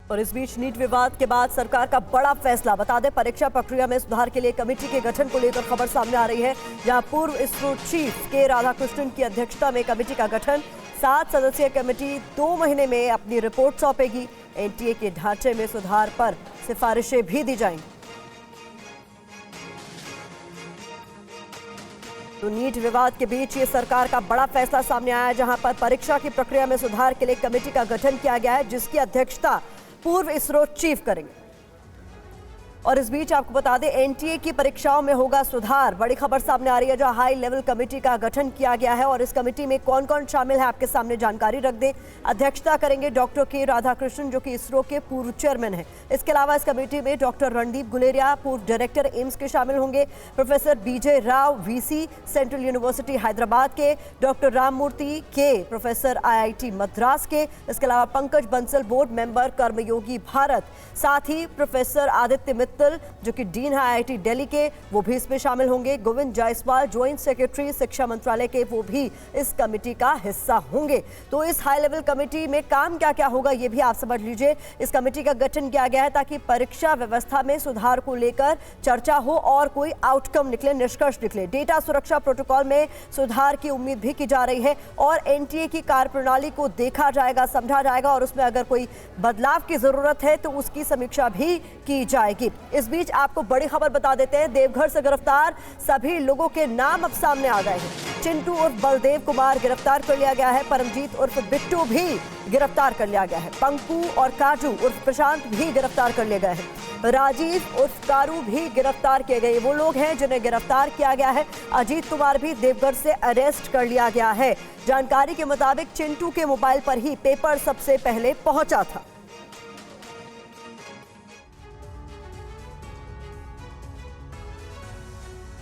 और इस बीच नीट विवाद के बाद सरकार का बड़ा फैसला। बता दें, परीक्षा प्रक्रिया में सुधार के लिए कमेटी के गठन को लेकर खबर सामने आ रही है, जहां पूर्व इसरो चीफ के राधाकृष्णन की अध्यक्षता में कमेटी का गठन। 7 सदस्यीय कमेटी 2 महीने में अपनी रिपोर्ट सौंपेगी। एनटीए के ढांचे में सुधार पर सिफारिशें भी दी जाएंगी। तो नीट विवाद के बीच ये सरकार का बड़ा फैसला सामने आया, जहां पर परीक्षा की प्रक्रिया में सुधार के लिए कमेटी का गठन किया गया है, जिसकी अध्यक्षता पूर्व इसरो चीफ करेंगे। और इस बीच आपको बता दें, एनटीए की परीक्षाओं में होगा सुधार। बड़ी खबर सामने आ रही है, जो हाई लेवल कमेटी का गठन किया गया है। और इस कमेटी में कौन कौन शामिल है, आपके सामने जानकारी रख दें। अध्यक्षता करेंगे डॉक्टर के राधाकृष्णन, जो कि इसरो के पूर्व चेयरमैन हैं। इसके अलावा इस कमेटी में डॉक्टर रणदीप गुलेरिया, पूर्व डायरेक्टर एम्स के शामिल होंगे। Professor B J Rao, VC central university Hyderabad के। डॉक्टर राममूर्ति के, प्रोफेसर IIT मद्रास के। इसके अलावा पंकज बंसल, बोर्ड मेंबर कर्मयोगी भारत। साथ ही प्रोफेसर आदित्य मित्तल, जो कि डीन है IIT दिल्ली के, वो भी इसमें शामिल होंगे। गोविंद जायसवाल, ज्वाइंट सेक्रेटरी शिक्षा मंत्रालय के, वो भी इस कमेटी का हिस्सा होंगे। तो इस हाई लेवल कमेटी में काम क्या क्या होगा, ये भी आप समझ लीजिए। इस कमेटी का गठन किया गया है ताकि परीक्षा व्यवस्था में सुधार को लेकर चर्चा हो और कोई आउटकम निकले, निष्कर्ष निकले। डेटा सुरक्षा प्रोटोकॉल में सुधार की उम्मीद भी की जा रही है और एनटीए की कार्यप्रणाली को देखा जाएगा, समझा जाएगा और उसमें अगर कोई बदलाव की जरूरत है तो उसकी समीक्षा भी की जाएगी। इस बीच आपको बड़ी खबर बता देते हैं, देवघर से गिरफ्तार सभी लोगों के नाम अब सामने आ गए हैं। चिंटू उर्फ बलदेव कुमार गिरफ्तार कर लिया गया है। परमजीत उर्फ बिट्टू भी गिरफ्तार कर लिया गया है। पंकु और काजू उर्फ प्रशांत भी गिरफ्तार कर लिए गए हैं। राजीव उर्फ कारू भी गिरफ्तार किए गए। वो लोग हैं जिन्हें गिरफ्तार किया गया है। अजीत कुमार भी देवघर से अरेस्ट कर लिया गया है। जानकारी के मुताबिक चिंटू के मोबाइल पर ही पेपर सबसे पहले पहुंचा था।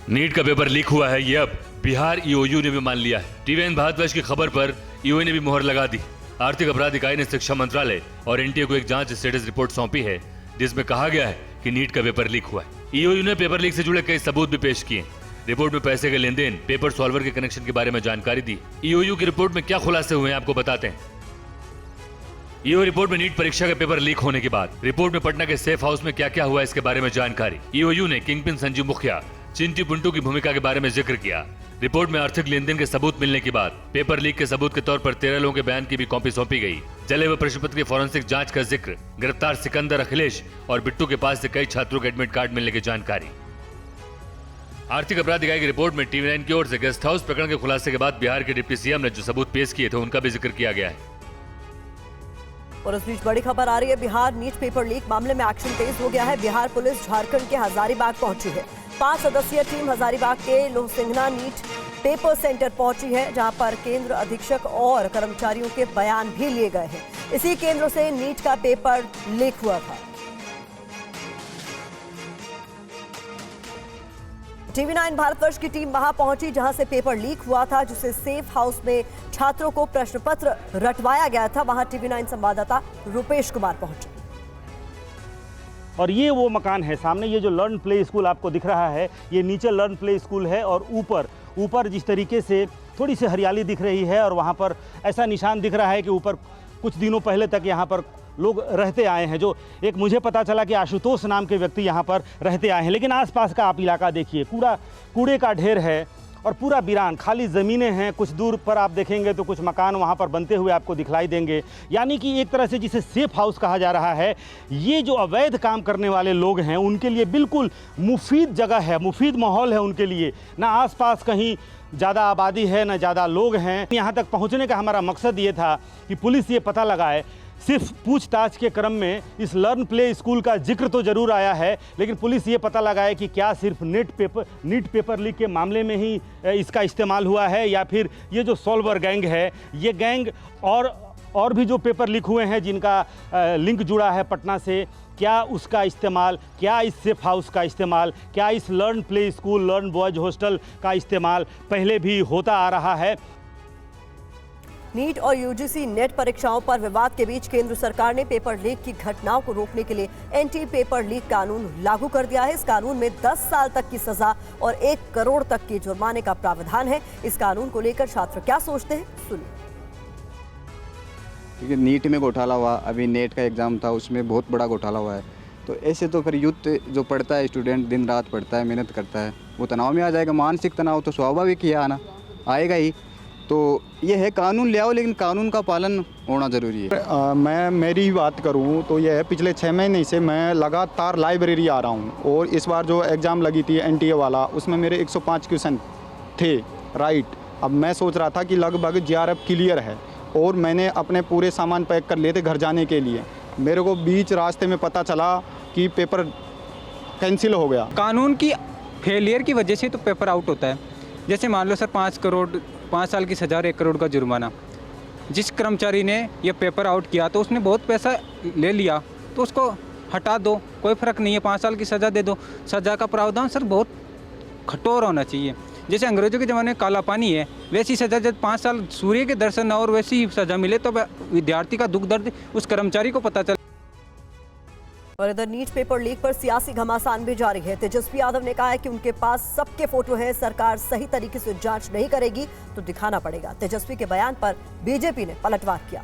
नीट का पेपर लीक हुआ है, ये अब बिहार EOU ने भी मान लिया है। TVN भारतवर्ष की खबर पर EOU ने भी मुहर लगा दी। आर्थिक अपराध इकाई ने शिक्षा मंत्रालय और एनटीए को एक जांच स्टेटस रिपोर्ट सौंपी है, जिसमें कहा गया है कि नीट का पेपर लीक हुआ है। EOU ने पेपर लीक से जुड़े कई सबूत भी पेश किए। रिपोर्ट में पैसे के लेन देन, पेपर सॉल्वर के कनेक्शन के बारे में जानकारी दी। EOU की रिपोर्ट में क्या खुलासे हुए हैं, आपको बताते हैं। EOU रिपोर्ट में नीट परीक्षा का पेपर लीक होने के बाद रिपोर्ट में पटना के सेफ हाउस में क्या क्या हुआ, इसके बारे में जानकारी। EOU ने किंगपिन संजीव मुखिया, चिंटू पिंटू की भूमिका के बारे में जिक्र किया। रिपोर्ट में आर्थिक लेन देन के सबूत मिलने के बाद पेपर लीक के सबूत के तौर पर 13 लोगों के बयान की भी कॉपी सौंपी गई। जले हुए प्रश्न पत्र की फॉरेंसिक जांच का जिक्र, गिरफ्तार सिकंदर, अखिलेश और बिट्टू के पास से कई छात्रों के एडमिट कार्ड मिलने की जानकारी। आर्थिक अपराध इकाई की रिपोर्ट में TV9 की ओर से गेस्ट हाउस प्रकरण के खुलासे के बाद बिहार के डिप्टी CM ने जो सबूत पेश किए थे, उनका भी जिक्र किया गया है। और इस बीच बड़ी खबर आ रही है, बिहार नीट पेपर लीक मामले में एक्शन तेज हो गया है। बिहार पुलिस झारखंड के हजारीबाग पहुंची है। 5 सदस्यीय टीम हजारीबाग के लोहसिंघना नीट पेपर सेंटर पहुंची है, जहां पर केंद्र अधीक्षक और कर्मचारियों के बयान भी लिए गए हैं। इसी केंद्र से नीट का पेपर लीक हुआ था। TV9 भारतवर्ष की टीम वहां पहुंची जहां से पेपर लीक हुआ था, जिसे सेफ हाउस में छात्रों को प्रश्न पत्र रटवाया गया था। वहां TV9 संवाददाता रुपेश कुमार पहुंचे। और ये वो मकान है सामने, ये जो लर्न प्ले स्कूल आपको दिख रहा है, ये नीचे लर्न प्ले स्कूल है और ऊपर जिस तरीके से थोड़ी सी हरियाली दिख रही है और वहाँ पर ऐसा निशान दिख रहा है कि ऊपर कुछ दिनों पहले तक यहाँ पर लोग रहते आए हैं। जो एक मुझे पता चला कि आशुतोष नाम के व्यक्ति यहाँ पर रहते आए हैं। लेकिन आसपास का आप इलाका देखिए, कूड़े का ढेर है और पूरा वीरान, खाली ज़मीनें हैं। कुछ दूर पर आप देखेंगे तो कुछ मकान वहाँ पर बनते हुए आपको दिखलाई देंगे। यानी कि एक तरह से जिसे सेफ हाउस कहा जा रहा है, ये जो अवैध काम करने वाले लोग हैं उनके लिए बिल्कुल मुफीद जगह है, मुफीद माहौल है उनके लिए। ना आसपास कहीं ज़्यादा आबादी है, ना ज़्यादा लोग हैं। यहाँ तक पहुँचने का हमारा मकसद ये था कि पुलिस ये पता लगाए। सिर्फ पूछताछ के क्रम में इस लर्न प्ले स्कूल का जिक्र तो जरूर आया है, लेकिन पुलिस ये पता लगाए कि क्या सिर्फ नीट पेपर लीक के मामले में ही इसका इस्तेमाल हुआ है या फिर ये जो सॉल्वर गैंग है, ये गैंग और भी जो पेपर लीक हुए हैं जिनका लिंक जुड़ा है पटना से, क्या उसका इस्तेमाल, क्या इस सेफ हाउस का इस्तेमाल, क्या इस learn play school, learn boys hostel का इस्तेमाल पहले भी होता आ रहा है। नीट और यूजीसी नेट परीक्षाओं पर विवाद के बीच केंद्र सरकार ने पेपर लीक की घटनाओं को रोकने के लिए एंटी पेपर लीक कानून लागू कर दिया है। इस कानून में 10 साल तक की सजा और 1 करोड़ तक के जुर्माने का प्रावधान है। इस कानून को लेकर छात्र क्या सोचते हैं, सुनिए। क्योंकि नीट में घोटाला हुआ, अभी नेट का एग्ज़ाम था उसमें बहुत बड़ा घोटाला हुआ है। तो ऐसे तो फिर यूथ जो पढ़ता है, स्टूडेंट दिन रात पढ़ता है, मेहनत करता है, वो तनाव में आ जाएगा। मानसिक तनाव तो स्वाभाविक ही है, आएगा ही। तो ये है, कानून ले आओ लेकिन कानून का पालन होना ज़रूरी है। मैं मेरी ही बात करूं तो ये है, पिछले 6 महीने से मैं लगातार लाइब्रेरी आ रहा हूं और इस बार जो एग्ज़ाम लगी थी NTA वाला, उसमें मेरे 105 क्वेश्चन थे राइट। अब मैं सोच रहा था कि लगभग JRF क्लियर है और मैंने अपने पूरे सामान पैक कर लिए थे घर जाने के लिए। मेरे को बीच रास्ते में पता चला कि पेपर कैंसिल हो गया। कानून की फेलियर की वजह से तो पेपर आउट होता है। जैसे मान लो सर 5 साल की सज़ा और 1 करोड़ का जुर्माना। जिस कर्मचारी ने ये पेपर आउट किया तो उसने बहुत पैसा ले लिया, तो उसको हटा दो, कोई फ़र्क नहीं है, 5 साल की सज़ा दे दो। सज़ा का प्रावधान सर बहुत कठोर होना चाहिए। जैसे अंग्रेज़ों के ज़माने में काला पानी है, वैसी सज़ा जब 5 साल सूर्य के दर्शन न और वैसी सज़ा मिले तो विद्यार्थी का दुख दर्द उस कर्मचारी को पता चले। और इधर नीट पेपर लीक पर सियासी घमासान भी जारी है। तेजस्वी यादव ने कहा है कि उनके पास सबके फोटो हैं, सरकार सही तरीके से जांच नहीं करेगी तो दिखाना पड़ेगा। तेजस्वी के बयान पर बीजेपी ने पलटवार किया।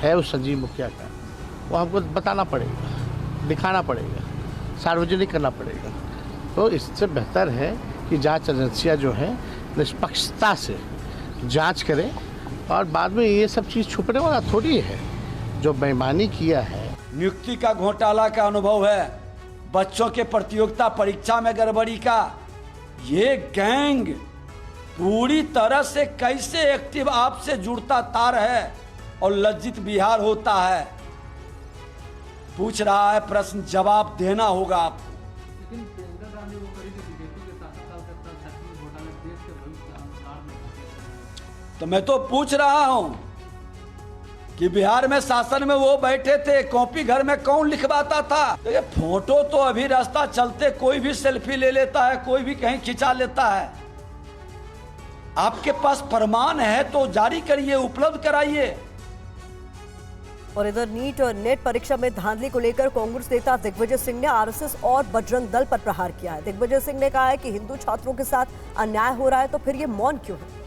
है उस संजीव मुखिया का, वो हमको बताना पड़ेगा, दिखाना पड़ेगा, सार्वजनिक करना पड़ेगा। तो इससे बेहतर है कि जांच एजेंसियां जो है निष्पक्षता से जांच करें और बाद में ये सब चीज़ छुपने वाला थोड़ी है। जो बेईमानी किया है, नियुक्ति का घोटाला का अनुभव है, बच्चों के प्रतियोगिता परीक्षा में गड़बड़ी का, ये गैंग पूरी तरह से कैसे एक्टिव आपसे जुड़ता तार है और लज्जित बिहार होता है। पूछ रहा है प्रश्न, जवाब देना होगा आपको। तो मैं तो पूछ रहा हूं कि बिहार में शासन में वो बैठे थे, कॉपी घर में कौन लिखवाता था? तो ये फोटो तो अभी रास्ता चलते कोई भी सेल्फी ले लेता है, कोई भी कहीं खिंचा लेता है। आपके पास प्रमाण है तो जारी करिए, उपलब्ध कराइए। और इधर नीट और नेट परीक्षा में धांधली को लेकर कांग्रेस नेता दिग्विजय सिंह ने आरएसएस और बजरंग दल पर प्रहार किया है। दिग्विजय सिंह ने कहा है कि हिंदू छात्रों के साथ अन्याय हो रहा है तो फिर ये मौन क्यों है?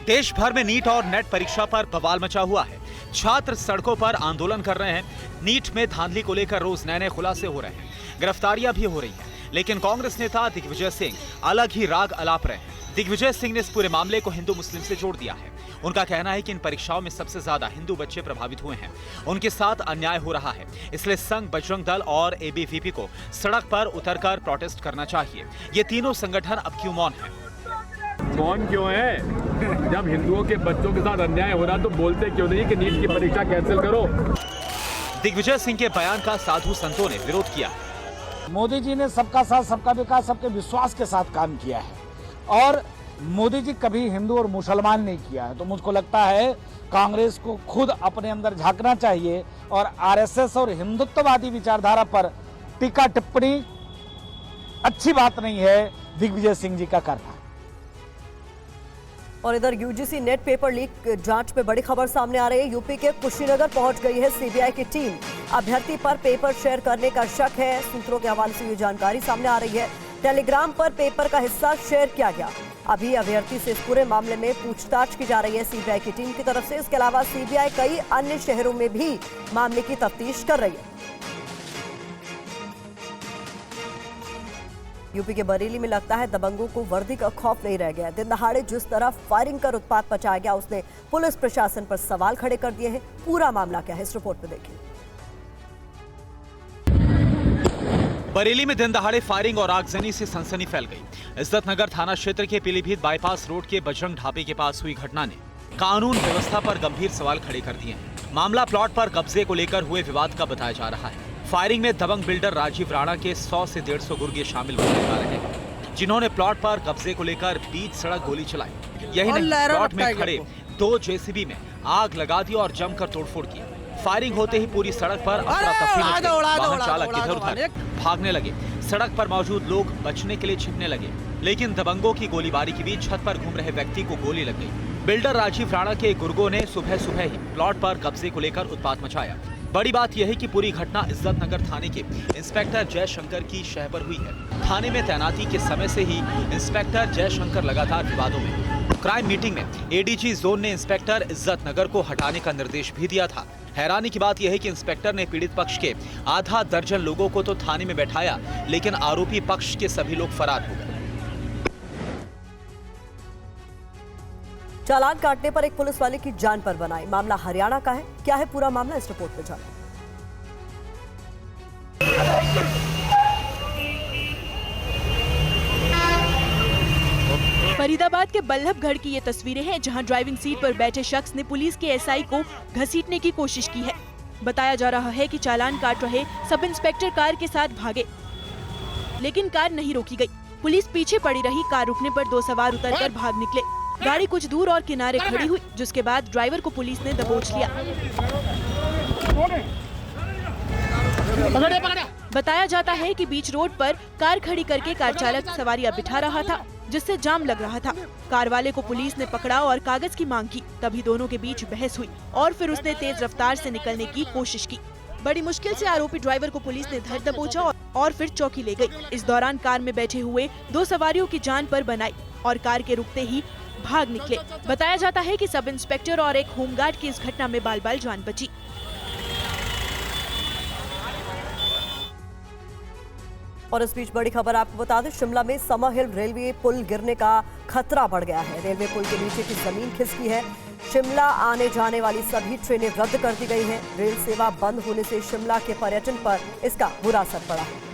देश भर में नीट और नेट परीक्षा पर बवाल मचा हुआ है। छात्र सड़कों पर आंदोलन कर रहे हैं। नीट में धांधली को लेकर रोज नए नए खुलासे हो रहे हैं, गिरफ्तारियां भी हो रही हैं। लेकिन कांग्रेस नेता दिग्विजय सिंह अलग ही राग अलाप रहे हैं। दिग्विजय सिंह ने इस पूरे मामले को हिंदू मुस्लिम से जोड़ दिया है। उनका कहना है कि इन परीक्षाओं में सबसे ज्यादा हिंदू बच्चे प्रभावित हुए हैं, उनके साथ अन्याय हो रहा है। इसलिए संघ, बजरंग दल और ABVP को सड़क पर उतरकर प्रोटेस्ट करना चाहिए। ये तीनों संगठन अब क्यों मौन है? मौन क्यों है? जब हिंदुओं के बच्चों के साथ अन्याय हो रहा तो बोलते क्यों नहीं कि नीट की परीक्षा कैंसिल करो? दिग्विजय सिंह के बयान का साधु संतों ने विरोध किया। मोदी जी ने सबका साथ, सबका विकास, सबके विश्वास के साथ काम किया है और मोदी जी कभी हिंदू और मुसलमान नहीं किया है। तो मुझको लगता है कांग्रेस को खुद अपने अंदर झांकना चाहिए और आरएसएस और हिंदुत्ववादी विचारधारा पर टीका टिप्पणी अच्छी बात नहीं है दिग्विजय सिंह जी का करना। और इधर यूजीसी नेट पेपर लीक जांच में बड़ी खबर सामने आ रही है। यूपी के कुशीनगर पहुंच गई है सीबीआई की टीम। अभ्यर्थी पर पेपर शेयर करने का शक है। सूत्रों के हवाले से ये जानकारी सामने आ रही है। टेलीग्राम पर पेपर का हिस्सा शेयर किया गया। अभी अभ्यर्थी से इस पूरे मामले में पूछताछ की जा रही है सीबीआई की टीम की तरफ से। इसके अलावा सीबीआई कई अन्य शहरों में भी मामले की तफ्तीश कर रही है। यूपी के बरेली में लगता है दबंगों को वर्दी का खौफ नहीं रह गया। दिन दहाड़े जिस तरह फायरिंग कर उत्पात मचाया गया, उसने पुलिस प्रशासन पर सवाल खड़े कर दिए हैं। पूरा मामला क्या है, इस रिपोर्ट में देखिए। बरेली में दिन दहाड़े फायरिंग और आगजनी से सनसनी फैल गई। इज्जतनगर थाना क्षेत्र के पीलीभीत बाईपास रोड के बजरंग ढाबे के पास हुई घटना ने कानून व्यवस्था पर गंभीर सवाल खड़े कर दिए हैं। मामला प्लॉट पर कब्जे को लेकर हुए विवाद का बताया जा रहा है। फायरिंग में दबंग बिल्डर राजीव राणा के 100 से 150 गुर्गे शामिल बताए जा रहे हैं, जिन्होंने प्लॉट पर कब्जे को लेकर बीच सड़क गोली चलाई। यही नहीं, प्लॉट में खड़े 2 जेसीबी में आग लगा दी और जमकर तोड़फोड़ की। फायरिंग होते ही पूरी सड़क पर अफरा-तफरी मच गई। वाहन चालक इधर-उधर भागने लगे। सड़क पर मौजूद लोग बचने के लिए छिपने लगे, लेकिन दबंगों की गोलीबारी के बीच छत पर घूम रहे व्यक्ति को गोली लग गई। बिल्डर राजीव राणा के गुर्गों ने सुबह सुबह ही प्लॉट पर कब्जे को लेकर उत्पात मचाया। बड़ी बात यह है कि पूरी घटना इज्जत नगर थाने के इंस्पेक्टर जयशंकर की शह पर हुई है। थाने में तैनाती के समय से ही इंस्पेक्टर जयशंकर लगातार विवादों में। क्राइम मीटिंग में एडीजी जोन ने इंस्पेक्टर इज्जत नगर को हटाने का निर्देश भी दिया था। हैरानी की बात यह है कि इंस्पेक्टर ने पीड़ित पक्ष के आधा दर्जन लोगों को तो थाने में बैठाया, लेकिन आरोपी पक्ष के सभी लोग फरार हो गए। चालान काटने पर एक पुलिस वाले की जान पर बनाई। मामला हरियाणा का है। क्या है पूरा मामला, इस रिपोर्ट में जानें। फरीदाबाद के बल्लभगढ़ की ये तस्वीरें हैं, जहां ड्राइविंग सीट पर बैठे शख्स ने पुलिस के एसआई को घसीटने की कोशिश की है। बताया जा रहा है कि चालान काट रहे सब इंस्पेक्टर कार के साथ भागे, लेकिन कार नहीं रोकी गई। पुलिस पीछे पड़ी रही। कार रुकने पर दो सवार उतरकर भाग निकले। गाड़ी कुछ दूर और किनारे खड़ी हुई, जिसके बाद ड्राइवर को पुलिस ने दबोच लिया। बताया जाता है कि बीच रोड पर कार खड़ी करके कार चालक सवारियां बिठा रहा था, जिससे जाम लग रहा था। कार वाले को पुलिस ने पकड़ा और कागज की मांग की। तभी दोनों के बीच बहस हुई और फिर उसने तेज रफ्तार से निकलने की कोशिश की। बड़ी मुश्किल से आरोपी ड्राइवर को पुलिस ने धर दबोचा और फिर चौकी ले गई। इस दौरान कार में बैठे हुए दो सवारियों की जान पर बनाई और कार के रुकते ही भाग निकले। बताया जाता है कि सब इंस्पेक्टर और एक होमगार्ड की इस घटना में बाल बाल जान बची। और इस बीच बड़ी खबर आपको बता दें, शिमला में समर हिल रेलवे पुल गिरने का खतरा बढ़ गया है। रेलवे पुल के नीचे की जमीन खिसकी है। शिमला आने जाने वाली सभी ट्रेनें रद्द कर दी गई हैं। रेल सेवा बंद होने से शिमला के पर्यटन पर इसका बुरा असर पड़ा है।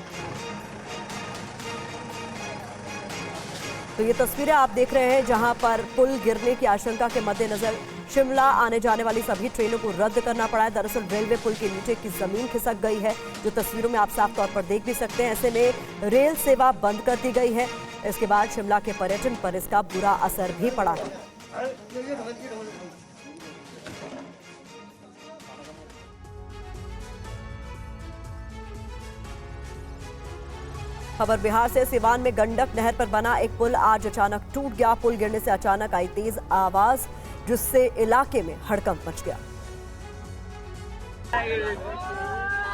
तो ये तस्वीरें आप देख रहे हैं, जहां पर पुल गिरने की आशंका के मद्देनजर शिमला आने जाने वाली सभी ट्रेनों को रद्द करना पड़ा है। दरअसल रेलवे पुल के नीचे की जमीन खिसक गई है, जो तस्वीरों में आप साफ तौर पर देख भी सकते हैं। ऐसे में रेल सेवा बंद कर दी गई है। इसके बाद शिमला के पर्यटन पर इसका बुरा असर भी पड़ा है। खबर बिहार से। सिवान में गंडक नहर पर बना एक पुल आज अचानक टूट गया। पुल गिरने से अचानक आई तेज आवाज, जिससे इलाके में हड़कंप मच गया।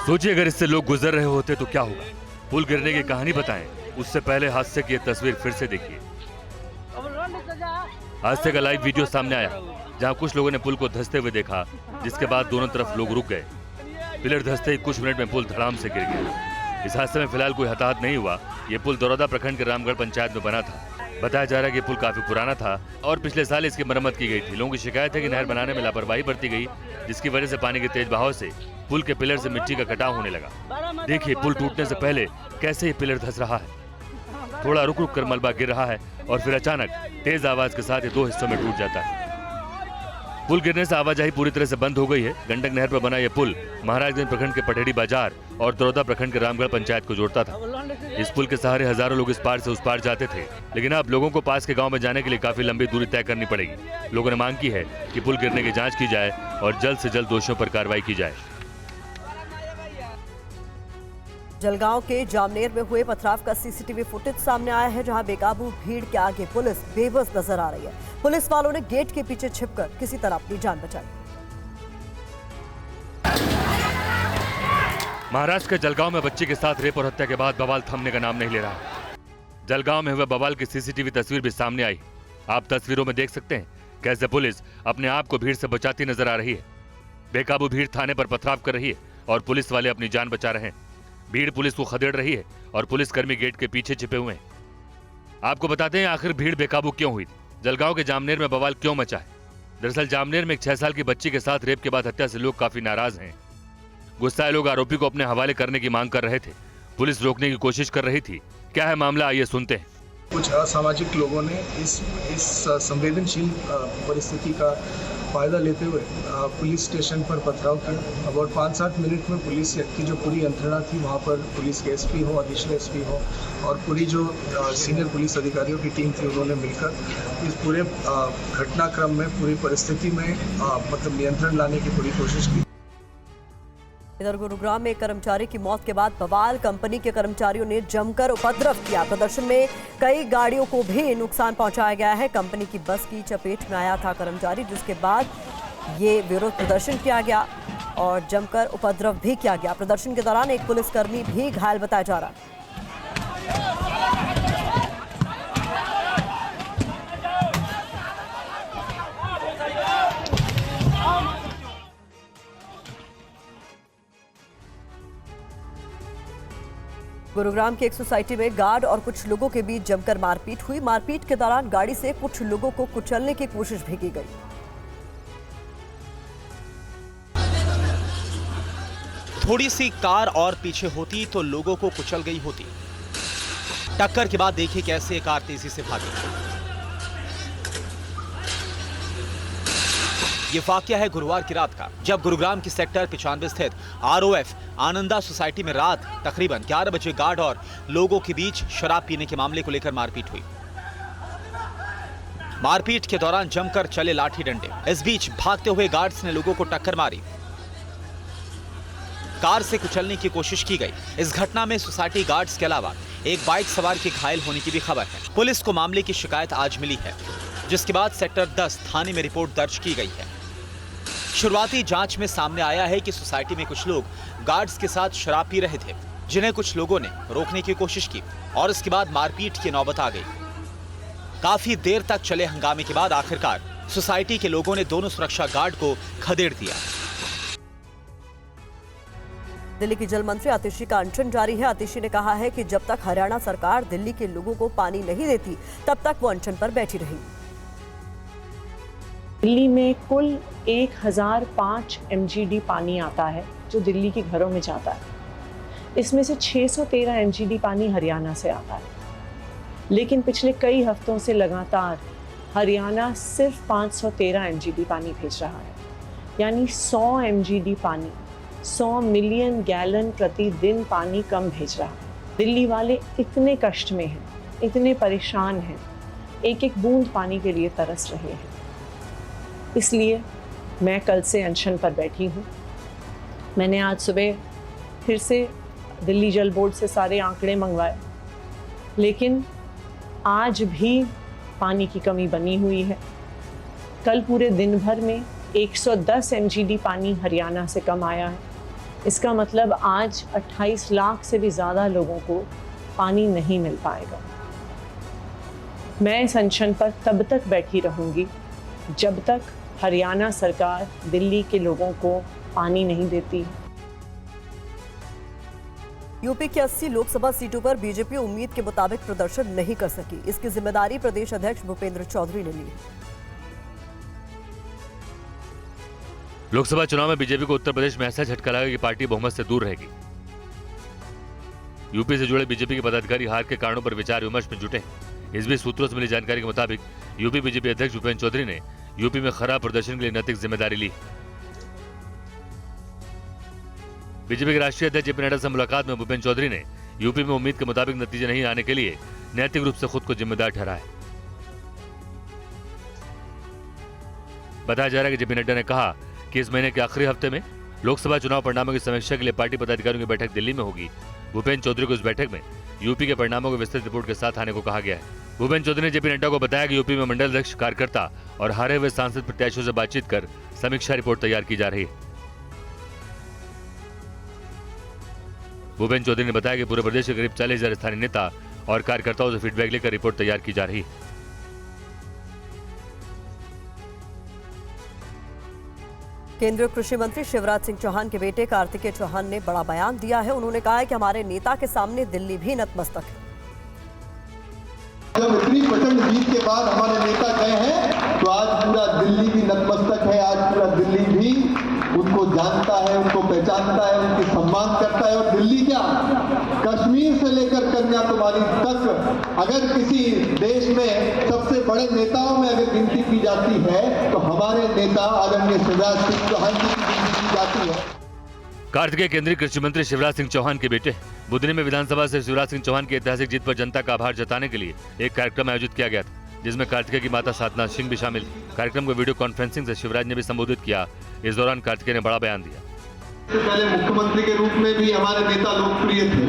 सोचिए अगर इससे लोग गुजर रहे होते तो क्या होगा। पुल गिरने की कहानी बताएं, उससे पहले हादसे की तस्वीर फिर से देखिए। हादसे का लाइव वीडियो सामने आया, जहां कुछ लोगों ने पुल को धंसते हुए देखा, जिसके बाद दोनों तरफ लोग रुक गए। पिलर धंसते ही कुछ मिनट में पुल धड़ाम से गिर गया। इस हादसे में फिलहाल कोई हताहत नहीं हुआ। ये पुल दरौदा प्रखंड के रामगढ़ पंचायत में बना था। बताया जा रहा है कि पुल काफी पुराना था और पिछले साल इसकी मरम्मत की गई थी। लोगों की शिकायत है कि नहर बनाने में लापरवाही बरती गई, जिसकी वजह से पानी के तेज बहाव से पुल के पिलर से मिट्टी का कटाव होने लगा। देखिए पुल टूटने से पहले कैसे ये पिलर धंस रहा है। थोड़ा रुक रुक कर मलबा गिर रहा है और फिर अचानक तेज आवाज के साथ ये दो हिस्सों में टूट जाता है। पुल गिरने से आवाजाही पूरी तरह से बंद हो गई है। गंडक नहर पर बना यह पुल महाराजगंज प्रखंड के पटेड़ी बाजार और दरौदा प्रखंड के रामगढ़ पंचायत को जोड़ता था। इस पुल के सहारे हजारों लोग इस पार से उस पार जाते थे, लेकिन अब लोगों को पास के गांव में जाने के लिए काफी लंबी दूरी तय करनी पड़ेगी। लोगों ने मांग की है कि पुल गिरने की जांच की जाए और जल्द से जल्द दोषियों पर कार्रवाई की जाए। जलगांव के जामनेर में हुए पथराव का सीसीटीवी फुटेज सामने आया है, जहां बेकाबू भीड़ के आगे पुलिस बेबस नजर आ रही है। पुलिस वालों ने गेट के पीछे छिपकर किसी तरह अपनी जान बचाई। महाराष्ट्र के जलगांव में बच्ची के साथ रेप और हत्या के बाद बवाल थमने का नाम नहीं ले रहा। जलगांव में हुए बवाल की सीसीटीवी तस्वीर भी सामने आई। आप तस्वीरों में देख सकते हैं कैसे पुलिस अपने आप को भीड़ से बचाती नजर आ रही है। बेकाबू भीड़ थाने पर पथराव कर रही है और पुलिस वाले अपनी जान बचा रहे हैं। भीड़ पुलिस को खदेड़ रही है और पुलिसकर्मी गेट के पीछे छिपे हुए हैं। आपको बताते हैं आखिर भीड़ बेकाबू क्यों हुई। जलगांव के जामनेर में बवाल क्यों मचा है। दरअसल जामनेर में एक 6 साल की बच्ची के साथ रेप के बाद हत्या से लोग काफी नाराज हैं। गुस्साए लोग आरोपी को अपने हवाले करने की मांग कर रहे थे। पुलिस रोकने की कोशिश कर रही थी। क्या है मामला, आइए सुनते हैं। कुछ असामाजिक लोगों ने इस संवेदनशील परिस्थिति का फायदा लेते हुए पुलिस स्टेशन पर पथराव किया। अबाउट 5-7 मिनट में पुलिस की जो पूरी यंत्रणा थी, वहाँ पर पुलिस के एसपी हो, एडिशनल एसपी हो और पूरी जो सीनियर पुलिस अधिकारियों की टीम थी, उन्होंने मिलकर इस पूरे घटनाक्रम में पूरी परिस्थिति में मतलब नियंत्रण लाने की पूरी कोशिश की। इधर गुरुग्राम में एक कर्मचारी की मौत के बाद बवाल। कंपनी के कर्मचारियों ने जमकर उपद्रव किया। प्रदर्शन में कई गाड़ियों को भी नुकसान पहुंचाया गया है। कंपनी की बस की चपेट में आया था कर्मचारी, जिसके बाद ये विरोध प्रदर्शन किया गया। और जमकर उपद्रव भी किया गया। प्रदर्शन के दौरान एक पुलिसकर्मी भी घायल बताया जा रहा है। गुरुग्राम की एक सोसाइटी में गार्ड और कुछ लोगों के बीच जमकर मारपीट हुई। मारपीट के दौरान गाड़ी से कुछ लोगों को कुचलने की कोशिश भी की गई। थोड़ी सी कार और पीछे होती तो लोगों को कुचल गई होती। टक्कर के बाद देखिए कैसे कार तेजी से भागी। ये वाकया है गुरुवार की रात का, जब गुरुग्राम की सेक्टर 95 स्थित ROF आनंदा सोसाइटी में रात तकरीबन 11 बजे गार्ड और लोगों के बीच शराब पीने के मामले को लेकर मारपीट हुई। मारपीट के दौरान जमकर चले लाठी डंडे। इस बीच भागते हुए गार्ड्स ने लोगों को टक्कर मारी। कार से कुचलने की कोशिश की गई। इस घटना में सोसाइटी गार्ड्स के अलावा एक बाइक सवार के घायल होने की भी खबर है। पुलिस को मामले की शिकायत आज मिली है, जिसके बाद सेक्टर 10 थाने में रिपोर्ट दर्ज की गई है। शुरुआती जांच में सामने आया है कि सोसाइटी में कुछ लोग गार्ड्स के साथ शराब पी रहे थे, जिन्हें कुछ लोगों ने रोकने की कोशिश की और इसके बाद मारपीट की नौबत आ गई। काफी देर तक चले हंगामे के बाद आखिरकार सोसाइटी के लोगों ने दोनों सुरक्षा गार्ड को खदेड़ दिया। दिल्ली की जल मंत्री आतिशी का अनशन जारी है। आतिशी ने कहा है कि जब तक हरियाणा सरकार दिल्ली के लोगों को पानी नहीं देती, तब तक वो अनशन पर बैठी रहेगी। दिल्ली में कुल 1005 MGD पानी आता है जो दिल्ली के घरों में जाता है। इसमें से 613 MGD पानी हरियाणा से आता है, लेकिन पिछले कई हफ्तों से लगातार हरियाणा सिर्फ 513 MGD पानी भेज रहा है। यानी 100 MGD पानी, 100 मिलियन गैलन प्रतिदिन पानी कम भेज रहा है। दिल्ली वाले इतने कष्ट में हैं, इतने परेशान हैं, एक एक बूंद पानी के लिए तरस रहे हैं। इसलिए मैं कल से अनशन पर बैठी हूँ। मैंने आज सुबह फिर से दिल्ली जल बोर्ड से सारे आंकड़े मंगवाए, लेकिन आज भी पानी की कमी बनी हुई है। कल पूरे दिन भर में 110 MGD पानी हरियाणा से कम आया है। इसका मतलब आज 28 लाख से भी ज़्यादा लोगों को पानी नहीं मिल पाएगा। मैं इस अनशन पर तब तक बैठी रहूँगी जब तक हरियाणा सरकार दिल्ली के लोगों को पानी नहीं देती। यूपी की 80 लोकसभा सीटों पर बीजेपी उम्मीद के मुताबिक प्रदर्शन नहीं कर सकी। इसकी जिम्मेदारी प्रदेश अध्यक्ष भूपेंद्र चौधरी ने ली है। लोकसभा चुनाव में बीजेपी को उत्तर प्रदेश में ऐसा झटका लगा कि पार्टी बहुमत से दूर रहेगी। यूपी से जुड़े बीजेपी के पदाधिकारी हार के कारणों पर विचार विमर्श में जुटे। इस बीच सूत्रों से मिली जानकारी के मुताबिक यूपी बीजेपी अध्यक्ष भूपेंद्र चौधरी ने यूपी में खराब प्रदर्शन के लिए नैतिक जिम्मेदारी ली। बीजेपी के राष्ट्रीय अध्यक्ष जेपी नड्डा से मुलाकात में भूपेंद्र चौधरी ने यूपी में उम्मीद के मुताबिक नतीजे नहीं आने के लिए नैतिक रूप से खुद को जिम्मेदार ठहराया। बताया जा रहा है कि जेपी नड्डा ने कहा कि इस महीने के आखिरी हफ्ते में लोकसभा चुनाव परिणामों की समीक्षा के लिए पार्टी पदाधिकारियों की बैठक दिल्ली में होगी। भूपेंद्र चौधरी को इस बैठक में यूपी के परिणामों को विस्तृत रिपोर्ट के साथ आने को कहा गया है। भूपेंद्र चौधरी ने जेपी नड्डा को बताया कि यूपी में मंडल अध्यक्ष, कार्यकर्ता और हारे हुए सांसद प्रत्याशियों से बातचीत कर समीक्षा रिपोर्ट तैयार की जा रही है। भूपेंद्र चौधरी ने बताया कि पूरे प्रदेश के करीब 40,000 स्थानीय नेता और कार्यकर्ताओं से फीडबैक लेकर रिपोर्ट तैयार की जा रही है। केंद्रीय कृषि मंत्री शिवराज सिंह चौहान के बेटे कार्तिकेय चौहान ने बड़ा बयान दिया है। उन्होंने कहा है कि हमारे नेता के सामने दिल्ली भी नतमस्तक है। जब इतनी प्रचंड जीत के बाद हमारे नेता गए हैं तो आज पूरा दिल्ली भी नतमस्तक है। आज पूरा दिल्ली भी उनको जानता है, उनको पहचानता है, उनकी सम्मान करता है। और दिल्ली क्या, कश्मीर से लेकर कन्याकुमारी तक अगर किसी देश में सबसे बड़े नेताओं में अगर गिनती की जाती है तो हमारे नेता आदरणीय शिवराज सिंह चौहान की गिनती की जाती है। कार्तिकेय केंद्रीय कृषि मंत्री शिवराज सिंह चौहान के बेटे। बुधनी में विधानसभा से शिवराज सिंह चौहान की ऐतिहासिक जीत पर जनता का आभार जताने के लिए एक कार्यक्रम आयोजित किया गया था, जिसमें कार्तिकेय की माता साधना सिंह भी शामिल थी। कार्यक्रम को वीडियो कॉन्फ्रेंसिंग से शिवराज ने भी संबोधित किया। इस दौरान कार्तिकेय ने बड़ा बयान दिया। पहले मुख्यमंत्री के रूप में भी हमारे नेता लोकप्रिय थे,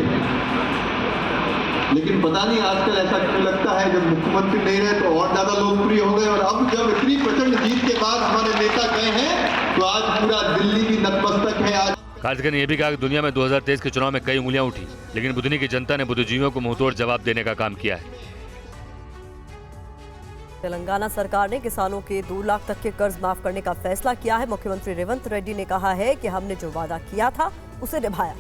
लेकिन पता नहीं आजकल ऐसा क्यों लगता है जब मुख्यमंत्री नहीं रहे तो और ज्यादा लोकप्रिय हो गए। और अब जब इतनी प्रचंड जीत के बाद हमारे नेता गए हैं तो आज पूरा दिल्ली भी नतमस्तक कार्तिक ने यह भी कहा कि दुनिया में 2023 के चुनाव में कई उंगलियां उठी, लेकिन बुधनी की जनता ने बुद्धिजीवियों को मुंहतोड़ जवाब देने का काम किया है। तेलंगाना सरकार ने किसानों के 2 लाख तक के कर्ज माफ करने का फैसला किया है। मुख्यमंत्री रेवंत रेड्डी ने कहा है कि हमने जो वादा किया था उसे निभाया।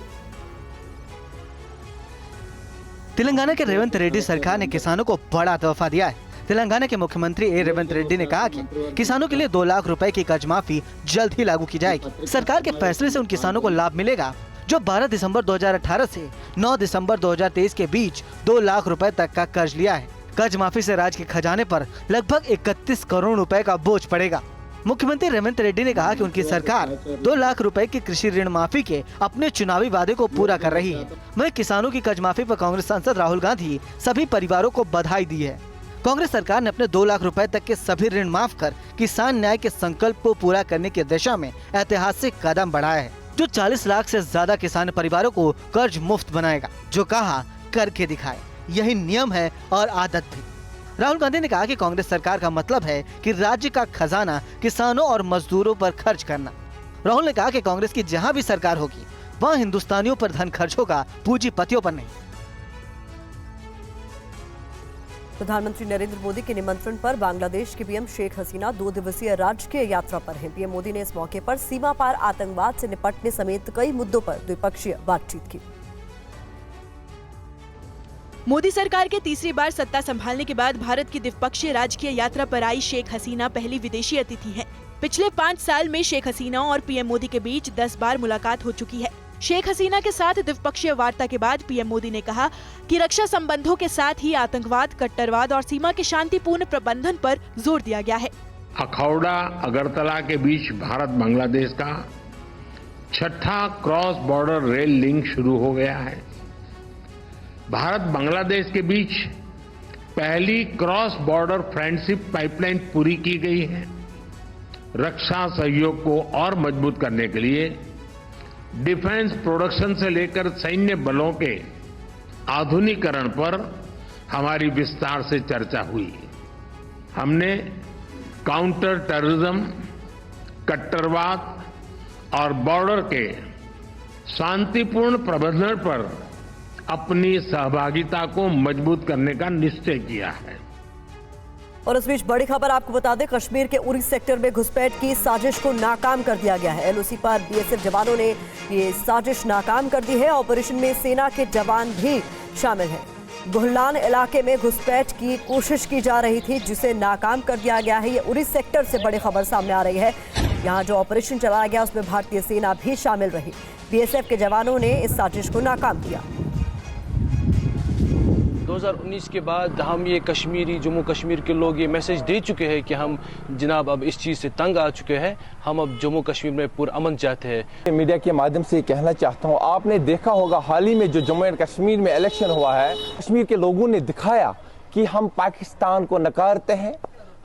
तेलंगाना के रेवंत रेड्डी सरकार ने किसानों को बड़ा तोहफा दिया है। तेलंगाना के मुख्यमंत्री रेवंत रेड्डी ने कहा कि किसानों के लिए 2 लाख रुपए की कर्ज माफी जल्द ही लागू की जाएगी। सरकार के फैसले से उन किसानों को लाभ मिलेगा जो 12 दिसंबर 2018 से 9 दिसंबर 2023 के बीच 2 लाख रुपए तक का कर्ज लिया है। कर्ज माफी से राज्य के खजाने पर लगभग 31 करोड़ रुपए का बोझ पड़ेगा। मुख्यमंत्री रेवंत रेड्डी ने कहा कि उनकी सरकार 2 लाख रुपए की कृषि ऋण माफी के अपने चुनावी वादे को पूरा कर रही है। वहीं किसानों की कर्ज माफी पर कांग्रेस सांसद राहुल गांधी सभी परिवारों को बधाई दी है। कांग्रेस सरकार ने अपने 2 लाख रुपए तक के सभी ऋण माफ कर किसान न्याय के संकल्प को पूरा करने की दिशा में ऐतिहासिक कदम बढ़ाया है, जो 40 लाख से ज्यादा किसान परिवारों को कर्ज मुफ्त बनाएगा। जो कहा करके दिखाए, यही नियम है और आदत भी। राहुल गांधी ने कहा कि कांग्रेस सरकार का मतलब है कि राज्य का खजाना किसानों और मजदूरों पर खर्च करना। राहुल ने कहा कि कांग्रेस की जहां भी सरकार होगी वहां हिंदुस्तानियों पर धन खर्च होगा, पूंजीपतियों पर नहीं। प्रधानमंत्री नरेंद्र मोदी के निमंत्रण पर बांग्लादेश की पीएम शेख हसीना 2 दिवसीय राजकीय यात्रा पर हैं। पीएम मोदी ने इस मौके पर सीमा पार आतंकवाद से निपटने समेत कई मुद्दों पर द्विपक्षीय बातचीत की। मोदी सरकार के तीसरी बार सत्ता संभालने के बाद भारत की द्विपक्षीय राजकीय यात्रा पर आई शेख हसीना पहली विदेशी अतिथि हैं। पिछले 5 साल में शेख हसीना और पीएम मोदी के बीच 10 बार मुलाकात हो चुकी है। शेख हसीना के साथ द्विपक्षीय वार्ता के बाद पीएम मोदी ने कहा कि रक्षा संबंधों के साथ ही आतंकवाद, कट्टरवाद और सीमा के शांतिपूर्ण प्रबंधन पर जोर दिया गया है। अखौड़ा अगरतला के बीच भारत बांग्लादेश का 6ठा क्रॉस बॉर्डर रेल लिंक शुरू हो गया है। भारत बांग्लादेश के बीच पहली क्रॉस बॉर्डर फ्रेंडशिप पाइपलाइन पूरी की गई है। रक्षा सहयोग को और मजबूत करने के लिए डिफेंस प्रोडक्शन से लेकर सैन्य बलों के आधुनिकीकरण पर हमारी विस्तार से चर्चा हुई। हमने काउंटर टेररिज्म, कट्टरवाद और बॉर्डर के शांतिपूर्ण प्रबंधन पर अपनी सहभागिता को मजबूत करने का निश्चय किया है। और इस बीच बड़ी खबर आपको बता दें, कश्मीर के उरी सेक्टर में घुसपैठ की साजिश को नाकाम कर दिया गया है। एलओसी पर बीएसएफ जवानों ने ये साजिश नाकाम कर दी है। ऑपरेशन में सेना के जवान भी शामिल हैं। गुहलान इलाके में घुसपैठ की कोशिश की जा रही थी, जिसे नाकाम कर दिया गया है। ये उरी सेक्टर से बड़ी खबर सामने आ रही है। यहाँ जो ऑपरेशन चलाया गया उसमें भारतीय सेना भी शामिल रही। बीएसएफ के जवानों ने इस साजिश को नाकाम किया। 2019 के बाद हम ये जम्मू कश्मीर के लोग ये मैसेज दे चुके हैं कि हम जनाब अब इस चीज़ से तंग आ चुके हैं, हम अब जम्मू कश्मीर में पुरअमन चाहते हैं। मीडिया के माध्यम से कहना चाहता हूँ, आपने देखा होगा हाल ही में जो जम्मू एंड कश्मीर में इलेक्शन हुआ है, कश्मीर के लोगों ने दिखाया कि हम पाकिस्तान को नकारते हैं,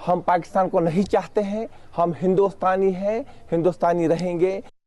हम पाकिस्तान को नहीं चाहते हैं, हम हिंदुस्तानी हैं, हिंदुस्तानी रहेंगे।